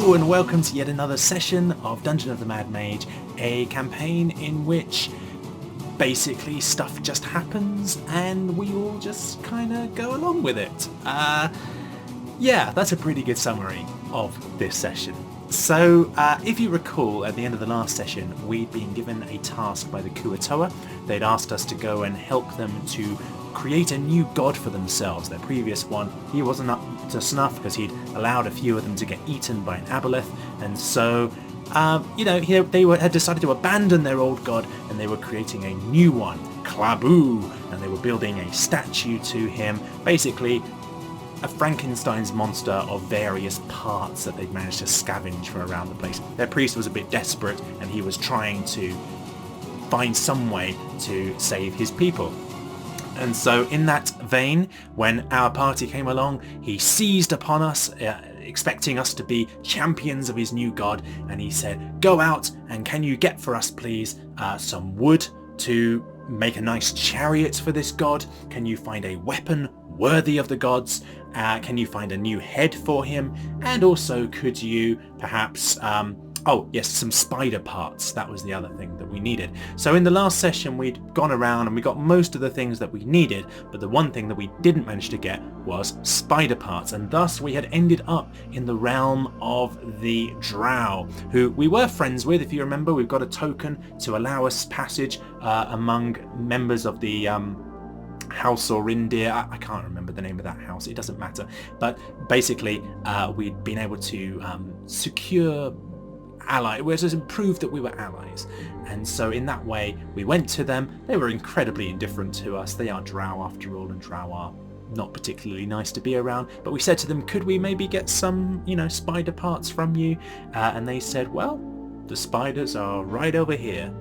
Hello and welcome to yet another session of Dungeon of the Mad Mage, a campaign in which basically stuff just happens and we all just kind of go along with it. Yeah, that's a pretty good summary of this session. So, if you recall, at the end of the last session, we'd been given a task by the Kuatoa. They'd asked us to go and help them to create a new god for themselves. Their previous one, he wasn't up to snuff because he'd allowed a few of them to get eaten by an aboleth, and so, they had decided to abandon their old god and they were creating a new one, Klabu, and they were building a statue to him, basically a Frankenstein's monster of various parts that they'd managed to scavenge from around the place. Their priest was a bit desperate and he was trying to find some way to save his people. And so in that vein, when our party came along, he seized upon us, expecting us to be champions of his new god, and he said, go out and can you get for us please some wood to make a nice chariot for this god? Can you find a weapon worthy of the gods? Can you find a new head for him? And also could you perhaps some spider parts. That was the other thing that we needed. So in the last session we'd gone around and we got most of the things that we needed, but the one thing that we didn't manage to get was spider parts, and thus we had ended up in the realm of the Drow, who we were friends with. If you remember, we've got a token to allow us passage among members of the House or Reindeer. I can't remember the name of that house, it doesn't matter, but basically we'd been able to secure ally, which has proved that we were allies, and so in that way we went to them. They were incredibly indifferent to us. They are Drow after all, and Drow are not particularly nice to be around, but we said to them, could we maybe get some spider parts from you? And they said, well, the spiders are right over here,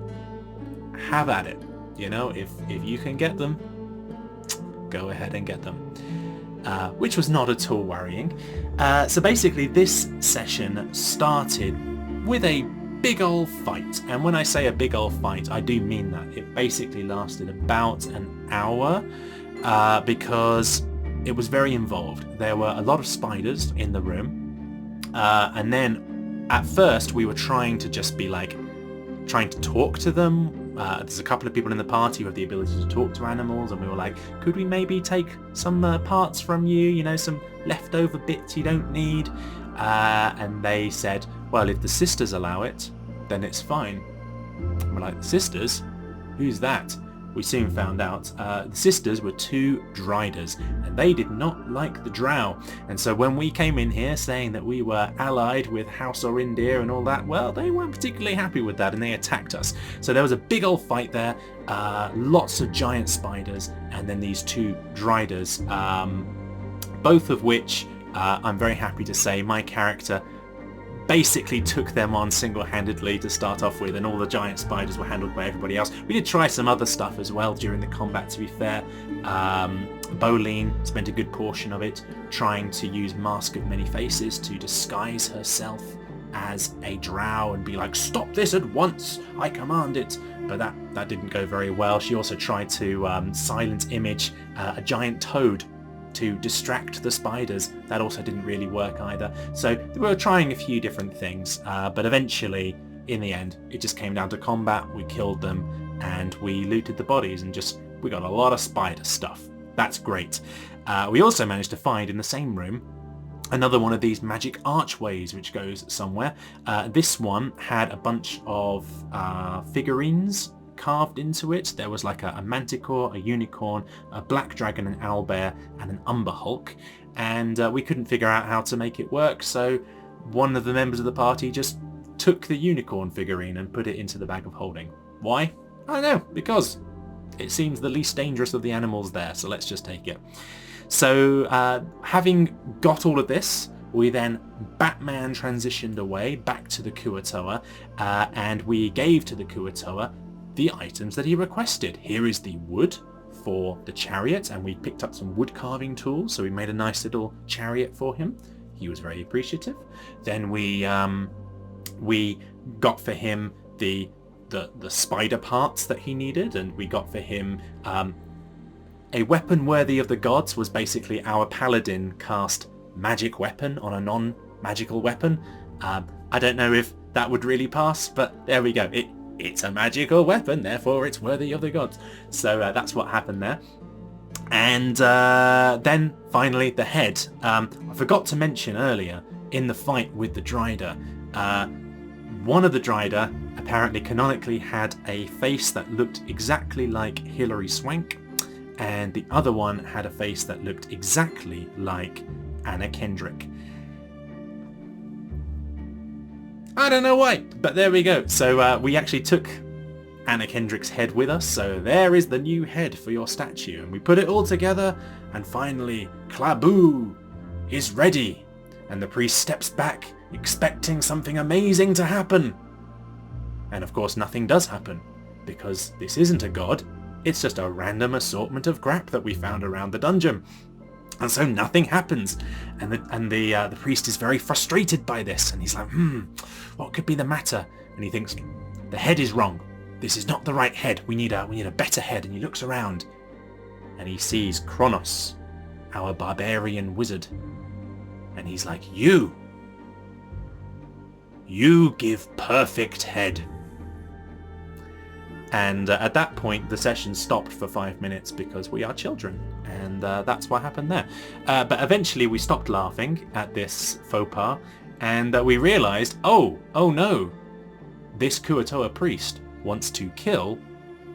have at it. If you can get them, go ahead and get them. Which was not at all worrying. So basically this session started with a big old fight, and when I say a big old fight, I do mean that. It basically lasted about an hour because it was very involved. There were a lot of spiders in the room, and then at first we were trying to just be trying to talk to them. There's a couple of people in the party who have the ability to talk to animals, and we were like, could we maybe take some parts from you, some leftover bits you don't need? And they said, well, if the sisters allow it, then it's fine. And we're like, the sisters? Who's that? We soon found out the sisters were two Driders, and they did not like the Drow. And so when we came in here saying that we were allied with House or Reindeer and all that, well, they weren't particularly happy with that and they attacked us. So there was a big old fight there, lots of giant spiders, and then these two Driders, both of which I'm very happy to say my character basically took them on single-handedly to start off with, and all the giant spiders were handled by everybody else. We did try some other stuff as well during the combat, to be fair. Boleen spent a good portion of it trying to use Mask of Many Faces to disguise herself as a Drow and be like, stop this at once, I command it. But that didn't go very well. She also tried to silent image a giant toad to distract the spiders. That also didn't really work either. So we were trying a few different things, but eventually, in the end, it just came down to combat. We killed them, and we looted the bodies, and we got a lot of spider stuff. That's great. We also managed to find in the same room another one of these magic archways which goes somewhere. This one had a bunch of figurines carved into it. There was like a manticore, a unicorn, a black dragon, an owlbear, and an umber hulk, and we couldn't figure out how to make it work, so one of the members of the party just took the unicorn figurine and put it into the bag of holding. Why? I don't know, because it seems the least dangerous of the animals there, so let's just take it. So having got all of this, we then Batman transitioned away back to the Kuatoa, and we gave to the Kuatoa the items that he requested. Here is the wood for the chariot, and we picked up some wood carving tools, so we made a nice little chariot for him. He was very appreciative. Then we got for him the spider parts that he needed, and we got for him a weapon worthy of the gods. Was basically our paladin cast magic weapon on a non-magical weapon, I don't know if that would really pass, but there we go. It's a magical weapon, therefore it's worthy of the gods. So that's what happened there. And then finally the head. I forgot to mention earlier, in the fight with the Drider, one of the Drider apparently canonically had a face that looked exactly like Hilary Swank, and the other one had a face that looked exactly like Anna Kendrick. I don't know why, but there we go. So we actually took Anna Kendrick's head with us, so there is the new head for your statue, and we put it all together, and finally Klaboo is ready, and the priest steps back expecting something amazing to happen. And of course nothing does happen, because this isn't a god, it's just a random assortment of crap that we found around the dungeon. And so nothing happens, and the priest is very frustrated by this, and he's like, what could be the matter? And he thinks, the head is wrong. This is not the right head. We need a better head. And he looks around, and he sees Kronos, our barbarian wizard, and he's like, you give perfect head. And at that point the session stopped for 5 minutes because we are children, and that's what happened there. But eventually we stopped laughing at this faux pas, and we realized, oh no, this Kuo-toa priest wants to kill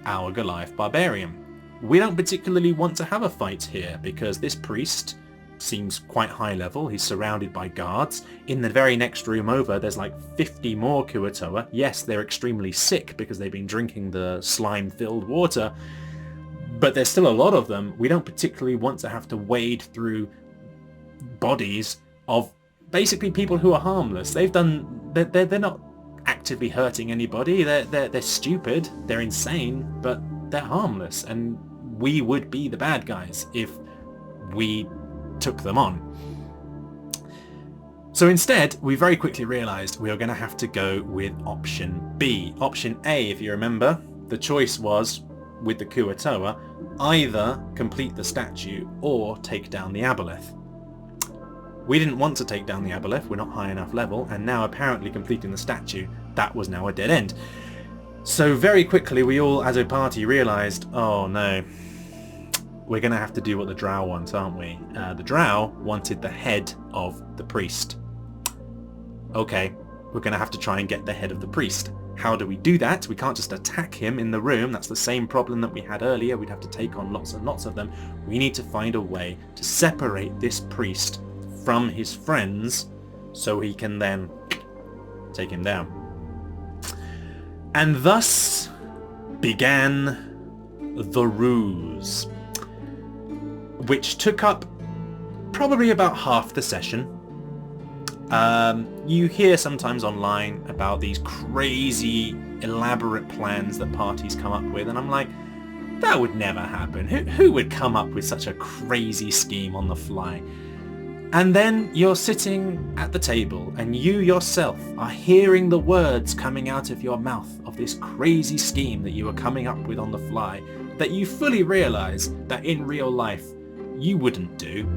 our Goliath barbarian. We don't particularly want to have a fight here because this priest seems quite high level. He's surrounded by guards. In the very next room over, there's like 50 more Kuo-toa. Yes, they're extremely sick because they've been drinking the slime-filled water, but there's still a lot of them. We don't particularly want to have to wade through bodies of basically people who are harmless. They're not actively hurting anybody. They're stupid. They're insane, but they're harmless, and we would be the bad guys if we took them on. So instead, we very quickly realized we were going to have to go with option B. Option A, if you remember, the choice was, with the Kuo-toa, either complete the statue or take down the aboleth. We didn't want to take down the aboleth, we're not high enough level, and now apparently completing the statue, that was now a dead end. So very quickly we all, as a party, realized, oh no, we're going to have to do what the drow wants, aren't we? The drow wanted the head of the priest. Okay, we're going to have to try and get the head of the priest. How do we do that? We can't just attack him in the room. That's the same problem that we had earlier. We'd have to take on lots and lots of them. We need to find a way to separate this priest from his friends so he can then take him down. And thus began the ruse, which took up probably about half the session. You hear sometimes online about these crazy, elaborate plans that parties come up with, and I'm like, that would never happen. Who would come up with such a crazy scheme on the fly? And then you're sitting at the table, and you yourself are hearing the words coming out of your mouth of this crazy scheme that you were coming up with on the fly, that you fully realize that in real life you wouldn't do,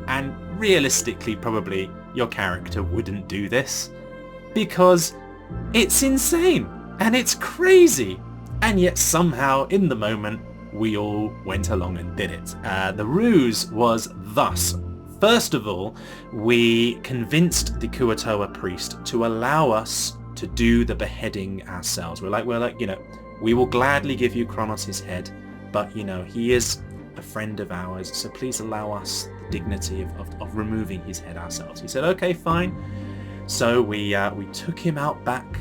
and realistically probably your character wouldn't do this, because it's insane and it's crazy, and yet somehow in the moment we all went along and did it. The ruse was thus: first of all, we convinced the Kuo-toa priest to allow us to do the beheading ourselves. We're like, we will gladly give you Kronos' head, but he is a friend of ours, so please allow us the dignity of removing his head ourselves. He said, okay, fine. So we took him out back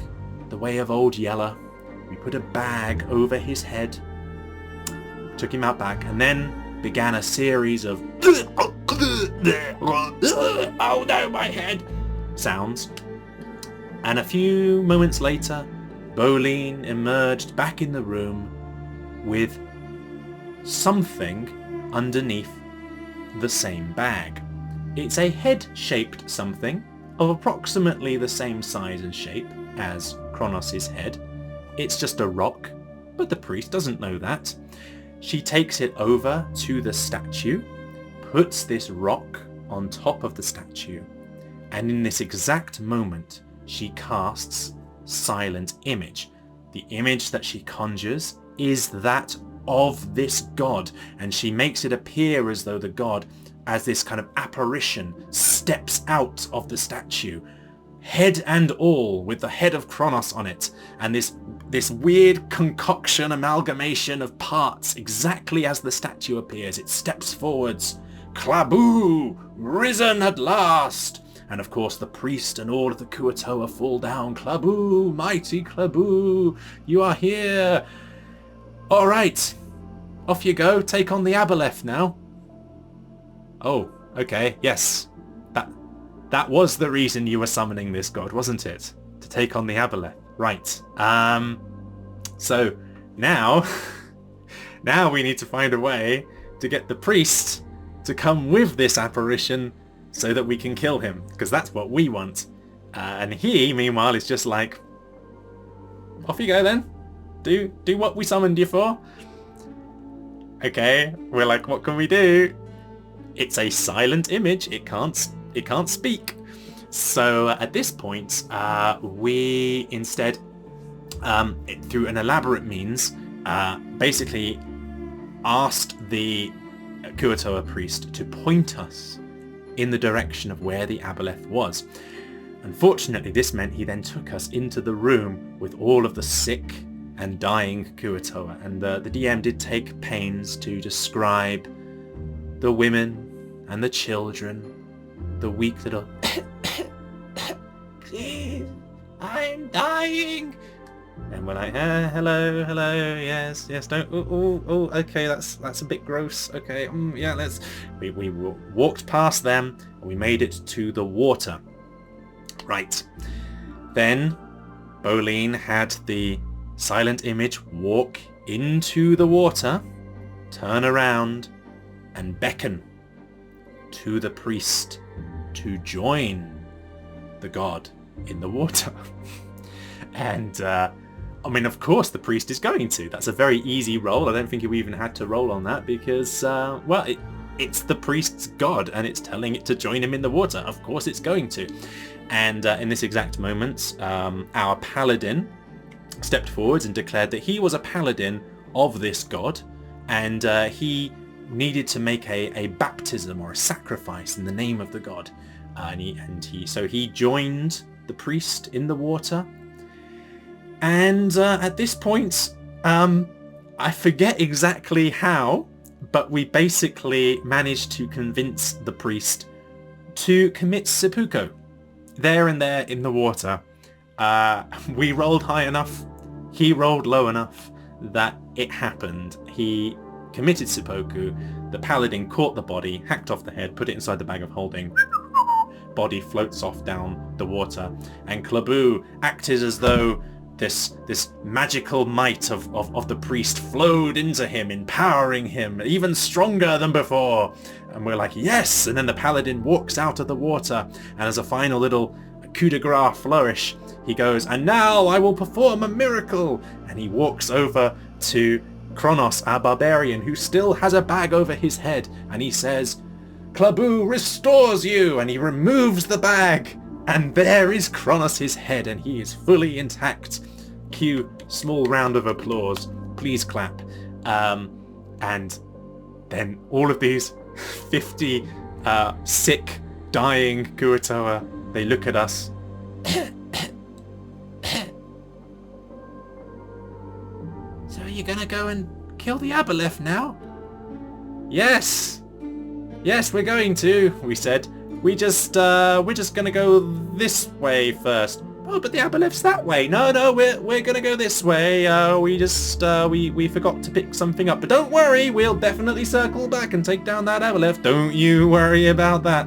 the way of Old Yeller. We put a bag over his head, took him out back, and then began a series of oh no, my head sounds. And a few moments later, Bolene emerged back in the room with something underneath the same bag. It's a head-shaped something of approximately the same size and shape as Kronos' head. It's just a rock, but the priest doesn't know that. She takes it over to the statue, puts this rock on top of the statue, and in this exact moment, she casts Silent Image. The image that she conjures is that of this god, and she makes it appear as though the god, as this kind of apparition, steps out of the statue, head and all, with the head of Kronos on it, and this weird concoction, amalgamation of parts, exactly as the statue appears. It steps forwards. Klabu! Risen at last! And of course the priest and all of the Kuatoa fall down. Klabu! Mighty Klabu! You are here! Alright. Off you go. Take on the Aboleth now. Oh, okay. Yes. That was the reason you were summoning this god, wasn't it? To take on the Aboleth. Right. So now now we need to find a way to get the priest to come with this apparition so that we can kill him, because that's what we want. And he, meanwhile, is just like, off you go then. Do what we summoned you for. Okay, we're like, what can we do? It's a silent image. It can't speak. So at this point, we instead, through an elaborate means, basically asked the Kuatoa priest to point us in the direction of where the Aboleth was. Unfortunately, this meant he then took us into the room with all of the sick and dying Kuatoa, and the DM did take pains to describe the women and the children, the weak little please, I'm dying. And we're like, hello, yes, don't, okay, that's a bit gross, okay, yeah, let's, we walked past them, and we made it to the water. Right. Then, Bolene had the silent image walk into the water, turn around, and beckon to the priest to join the god in the water. And, I mean, of course the priest is going to. That's a very easy roll. I don't think we even had to roll on that because, well, it's the priest's god and it's telling it to join him in the water. Of course it's going to. And in this exact moment, our paladin stepped forwards and declared that he was a paladin of this god, and he needed to make a baptism or a sacrifice in the name of the god. So he joined the priest in the water. And at this point, I forget exactly how, but we basically managed to convince the priest to commit seppuku. There and there in the water. We rolled high enough, he rolled low enough that it happened. He committed seppuku, the paladin caught the body, hacked off the head, put it inside the bag of holding. Body floats off down the water, and Klabu acted as though this magical might of the priest flowed into him, empowering him even stronger than before. And we're like, yes! And then the paladin walks out of the water, and as a final little coup de grace flourish, he goes, and now I will perform a miracle! And he walks over to Kronos, our barbarian, who still has a bag over his head, and he says, Klabu restores you! And he removes the bag, and there is Kronos' head, and he is fully intact. Cue small round of applause. Please clap. And then all of these 50 sick, dying Kuatoa, they look at us. So are you gonna go and kill the Aboleth now? Yes! Yes, we're going to, we said. We're just gonna go this way first. Oh, but the Aboleth's that way. No, we're gonna go this way. We forgot to pick something up. But don't worry, we'll definitely circle back and take down that Aboleth. Don't you worry about that.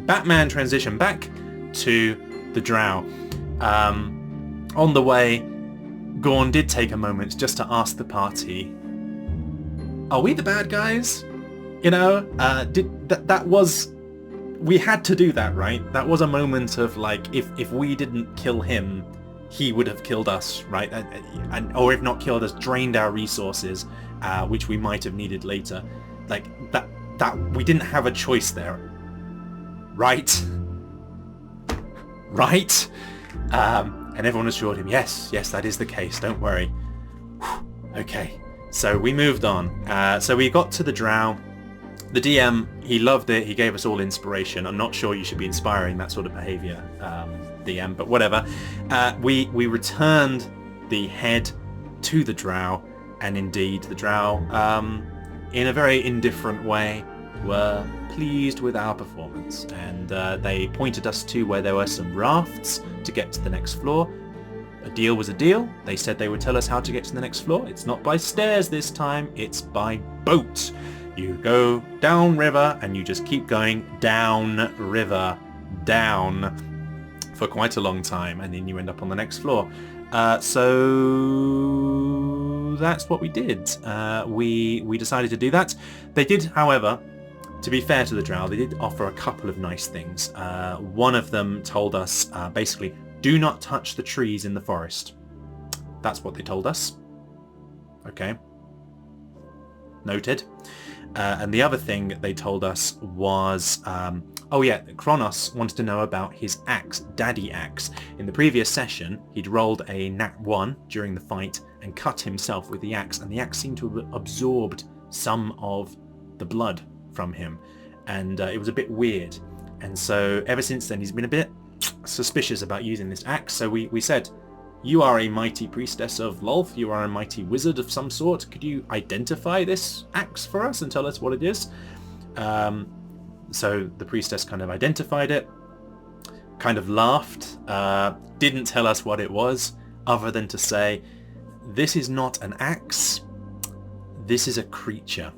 Batman transition back to the Drow. On the way, Gorn did take a moment just to ask the party, are we the bad guys? You know, that was... We had to do that, right? That was a moment of, like, if we didn't kill him, he would have killed us, right? Or if not killed us, drained our resources, which we might have needed later. Like, that we didn't have a choice there. Right? right? And everyone assured him, yes, that is the case, don't worry. Whew, okay, so we moved on. So we got to the drow. The DM, he loved it. He gave us all inspiration. I'm not sure you should be inspiring that sort of behaviour, DM, but whatever. We returned the head to the drow, and indeed the drow, in a very indifferent way, were pleased with our performance, and they pointed us to where there were some rafts to get to the next floor. A deal was a deal. They said they would tell us how to get to the next floor. It's not by stairs this time, it's by boat. You go down river and you just keep going down river, down for quite a long time, and then you end up on the next floor. So that's what we did. We decided to do that. They did, however, to be fair to the drow, they did offer a couple of nice things. One of them told us, basically, do not touch the trees in the forest. That's what they told us. Okay. Noted. And the other thing they told us was, oh yeah, Kronos wanted to know about his axe, Daddy Axe. In the previous session, he'd rolled a nat 1 during the fight and cut himself with the axe, and the axe seemed to have absorbed some of the blood from him, and it was a bit weird. And so ever since then, he's been a bit suspicious about using this axe. So we said, you are a mighty priestess of Lolth, you are a mighty wizard of some sort, could you identify this axe for us and tell us what it is? So the priestess kind of identified it, kind of laughed, didn't tell us what it was, other than to say, this is not an axe, this is a creature.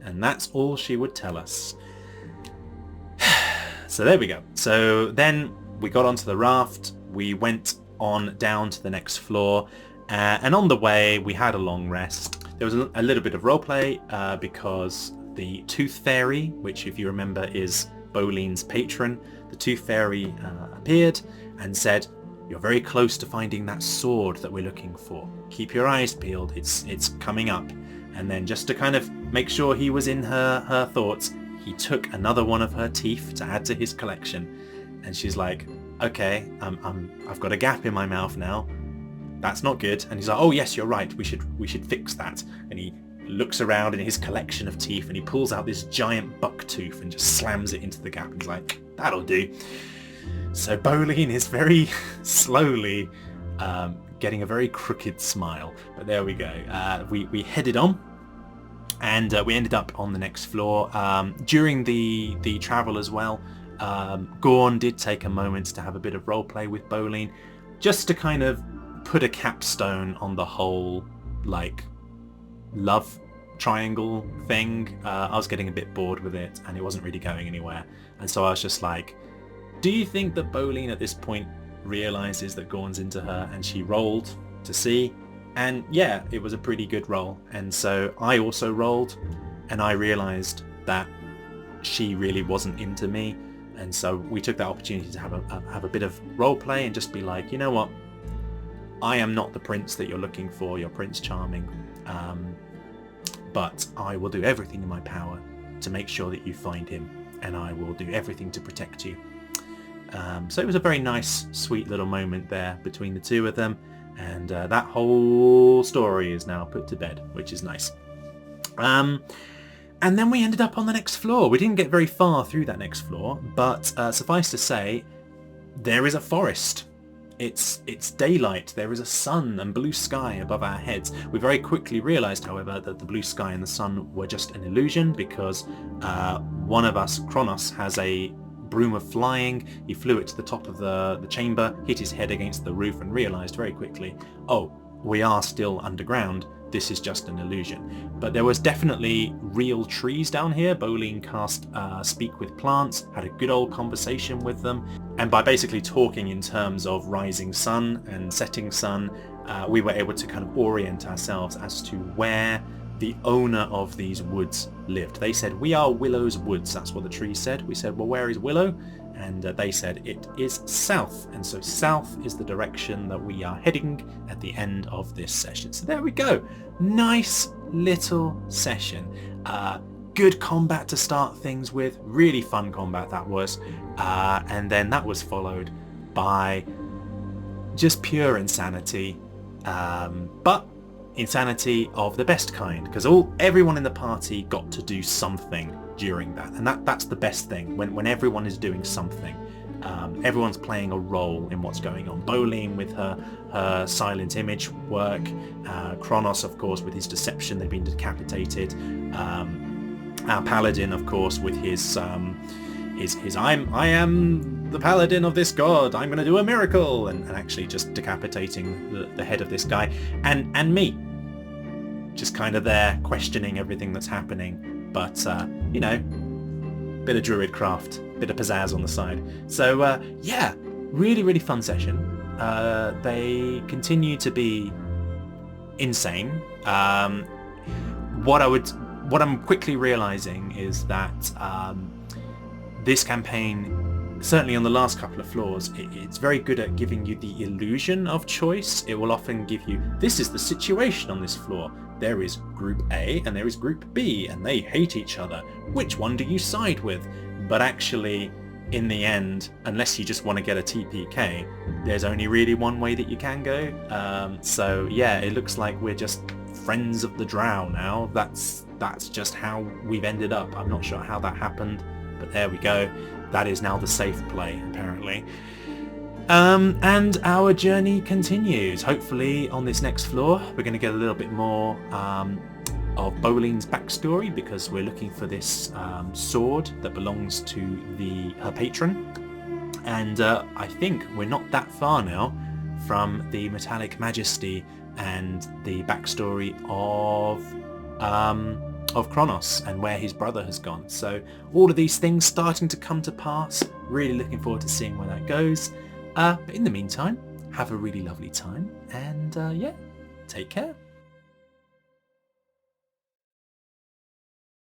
And that's all she would tell us. So there we go. So then we got onto the raft, we went on down to the next floor, and on the way we had a long rest. There was a little bit of roleplay because the Tooth Fairy, which if you remember is Boleyn's patron, the Tooth Fairy appeared and said, you're very close to finding that sword that we're looking for. Keep your eyes peeled, it's coming up. And then just to kind of make sure he was in her thoughts, he took another one of her teeth to add to his collection. And she's like, okay, I've got a gap in my mouth now. That's not good. And he's like, oh yes, you're right. We should fix that. And he looks around in his collection of teeth and he pulls out this giant buck tooth and just slams it into the gap. And he's like, that'll do. So Boleyn is very slowly getting a very crooked smile. But there we go. We headed on. And we ended up on the next floor. During the travel as well, Gorn did take a moment to have a bit of roleplay with Boleyn, just to kind of put a capstone on the whole, like, love triangle thing. I was getting a bit bored with it, and it wasn't really going anywhere. And so I was just like, do you think that Boleyn at this point realizes that Gorn's into her? And she rolled to see. And yeah, it was a pretty good roll. And so I also rolled, and I realized that she really wasn't into me. And so we took that opportunity to have a bit of role play and just be like, you know what? I am not the prince that you're looking for. You're Prince Charming. But I will do everything in my power to make sure that you find him, and I will do everything to protect you. So it was a very nice, sweet little moment there between the two of them. And that whole story is now put to bed, which is nice. And then we ended up on the next floor. We didn't get very far through that next floor, but suffice to say, there is a forest. It's daylight. There is a sun and blue sky above our heads. We very quickly realised, however, that the blue sky and the sun were just an illusion because one of us, Kronos, has a broom of flying. He flew it to the top of the chamber, hit his head against the roof, and realised very quickly, oh, we are still underground. This is just an illusion. But there was definitely real trees down here. Boleyn cast Speak with Plants, had a good old conversation with them, and by basically talking in terms of rising sun and setting sun, we were able to kind of orient ourselves as to where the owner of these woods lived. They said, we are Willow's woods. That's what the tree said. We said, well, where is Willow? And they said it is south. And so south is the direction that we are heading at the end of this session. So there we go. Nice little session. good combat to start things with, really fun combat that was, and then that was followed by just pure insanity, but insanity of the best kind, because everyone in the party got to do something during that, and that's the best thing, when everyone is doing something. Everyone's playing a role in what's going on. Bolene with her silent image work, Kronos of course with his deception, they've been decapitated, our paladin of course with his I am the paladin of this god, I'm gonna do a miracle, and actually just decapitating the head of this guy, and me just kind of there questioning everything that's happening, but you know, bit of druid craft, bit of pizzazz on the side. So yeah, really fun session. They continue to be insane. What I'm quickly realizing is that this campaign, certainly on the last couple of floors, it's very good at giving you the illusion of choice. It will often give you, this is the situation on this floor. There is Group A and there is Group B, and they hate each other. Which one do you side with? But actually, in the end, unless you just want to get a TPK, there's only really one way that you can go. So yeah, it looks like we're just friends of the drow now. That's just how we've ended up. I'm not sure how that happened, but there we go. That is now the safe play, apparently. And our journey continues. Hopefully on this next floor we're going to get a little bit more of Bolene's backstory, because we're looking for this sword that belongs to her patron, and I think we're not that far now from the Metallic Majesty and the backstory of Kronos and where his brother has gone. So all of these things starting to come to pass. Really looking forward to seeing where that goes. But in the meantime, have a really lovely time, and yeah, take care.